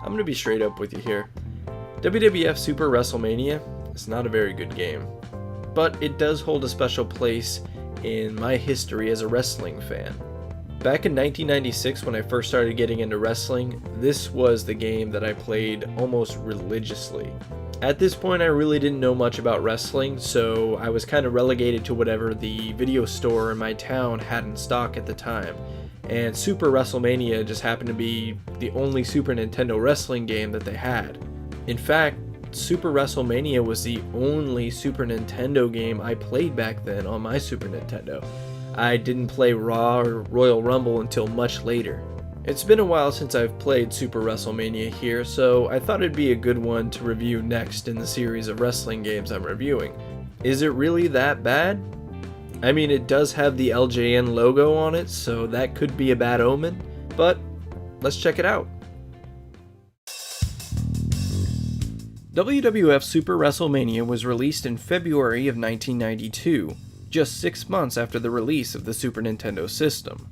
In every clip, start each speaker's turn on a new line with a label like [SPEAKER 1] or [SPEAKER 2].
[SPEAKER 1] I'm going to be straight up with you here. WWF Super WrestleMania is not a very good game, but it does hold a special place in my history as a wrestling fan. Back in 1996, when I first started getting into wrestling, this was the game that I played almost religiously. At this point, I really didn't know much about wrestling, so I was kind of relegated to whatever the video store in my town had in stock at the time. And Super WrestleMania just happened to be the only Super Nintendo wrestling game that they had. In fact, Super WrestleMania was the only Super Nintendo game I played back then on my Super Nintendo. I didn't play Raw or Royal Rumble until much later. It's been a while since I've played Super WrestleMania here, so I thought it'd be a good one to review next in the series of wrestling games I'm reviewing. Is it really that bad? I mean, it does have the LJN logo on it, so that could be a bad omen, but let's check it out. WWF Super WrestleMania was released in February of 1992, just 6 months after the release of the Super Nintendo system.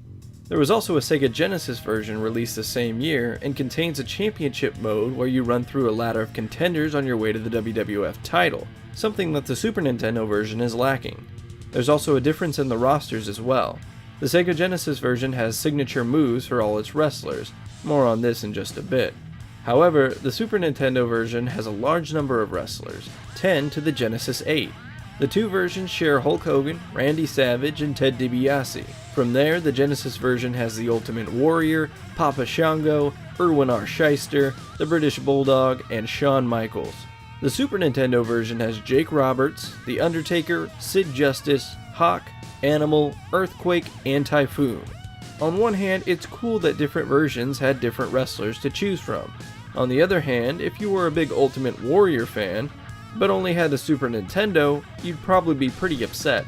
[SPEAKER 1] There was also a Sega Genesis version released the same year and contains a championship mode where you run through a ladder of contenders on your way to the WWF title, something that the Super Nintendo version is lacking. There's also a difference in the rosters as well. The Sega Genesis version has signature moves for all its wrestlers, more on this in just a bit. However, the Super Nintendo version has a large number of wrestlers, 10 to the Genesis 8. The two versions share Hulk Hogan, Randy Savage, and Ted DiBiase. From there, the Genesis version has the Ultimate Warrior, Papa Shango, Irwin R. Shyster, the British Bulldog, and Shawn Michaels. The Super Nintendo version has Jake Roberts, The Undertaker, Sid Justice, Hawk, Animal, Earthquake, and Typhoon. On one hand, it's cool that different versions had different wrestlers to choose from. On the other hand, if you were a big Ultimate Warrior fan, but only had the Super Nintendo, you'd probably be pretty upset.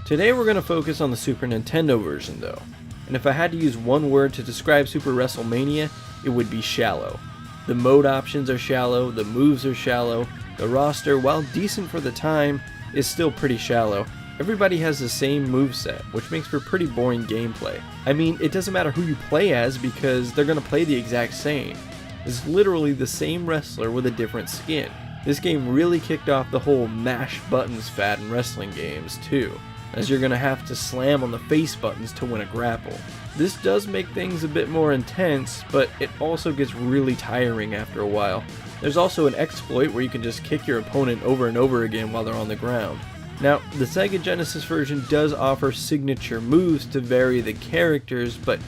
[SPEAKER 1] Today we're going to focus on the Super Nintendo version though, and if I had to use one word to describe Super WrestleMania, it would be shallow. The mode options are shallow, the moves are shallow, the roster, while decent for the time, is still pretty shallow. Everybody has the same moveset, which makes for pretty boring gameplay. I mean, it doesn't matter who you play as because they're going to play the exact same. It's literally the same wrestler with a different skin. This game really kicked off the whole mash buttons fad in wrestling games too, as you're going to have to slam on the face buttons to win a grapple. This does make things a bit more intense, but it also gets really tiring after a while. There's also an exploit where you can just kick your opponent over and over again while they're on the ground. Now, the Sega Genesis version does offer signature moves to vary the characters, but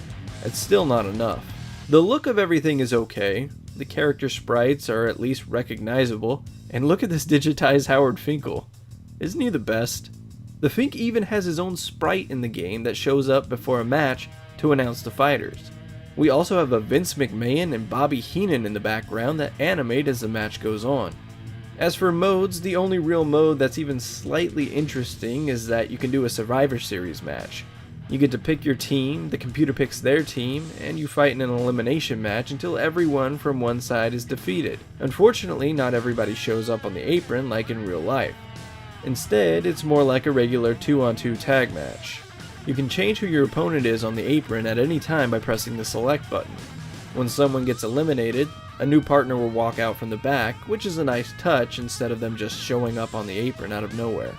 [SPEAKER 1] it's still not enough. The look of everything is okay, the character sprites are at least recognizable, and look at this digitized Howard Finkel. Isn't he the best? The Fink even has his own sprite in the game that shows up before a match to announce the fighters. We also have a Vince McMahon and Bobby Heenan in the background that animate as the match goes on. As for modes, the only real mode that's even slightly interesting is that you can do a Survivor Series match. You get to pick your team, the computer picks their team, and you fight in an elimination match until everyone from one side is defeated. Unfortunately, not everybody shows up on the apron like in real life. Instead, it's more like a regular 2-on-2 tag match. You can change who your opponent is on the apron at any time by pressing the select button. When someone gets eliminated, a new partner will walk out from the back, which is a nice touch instead of them just showing up on the apron out of nowhere.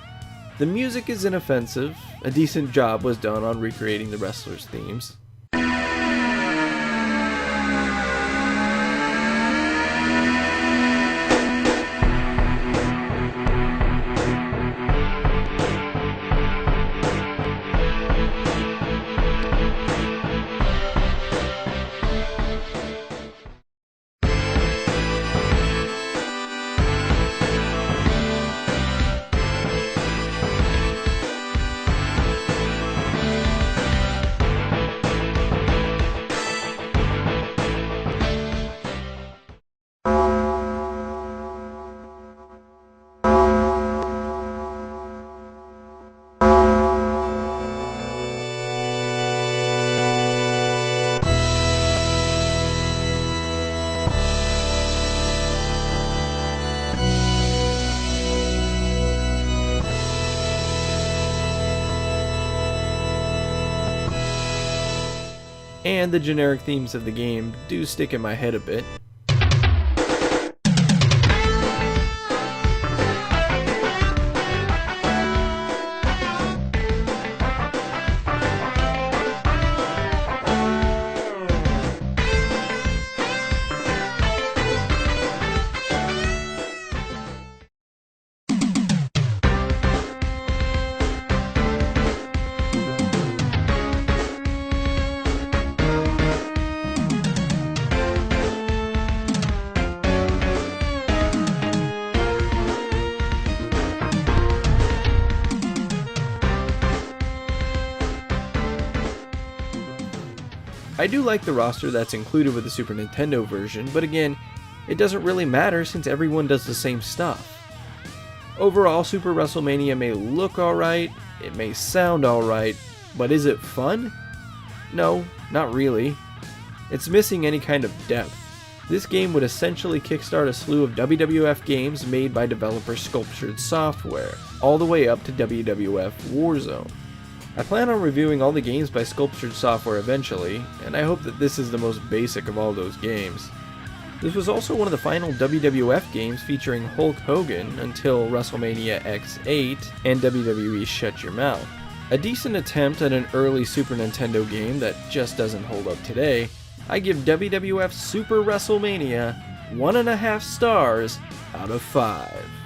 [SPEAKER 1] The music is inoffensive, a decent job was done on recreating the wrestlers' themes. And the generic themes of the game do stick in my head a bit. I do like the roster that's included with the Super Nintendo version, but again, it doesn't really matter since everyone does the same stuff. Overall, Super WrestleMania may look alright, it may sound alright, but is it fun? No, not really. It's missing any kind of depth. This game would essentially kickstart a slew of WWF games made by developer Sculptured Software, all the way up to WWF Warzone. I plan on reviewing all the games by Sculptured Software eventually, and I hope that this is the most basic of all those games. This was also one of the final WWF games featuring Hulk Hogan until WrestleMania X8 and WWE Shut Your Mouth. A decent attempt at an early Super Nintendo game that just doesn't hold up today. I give WWF Super WrestleMania 1.5 stars out of 5.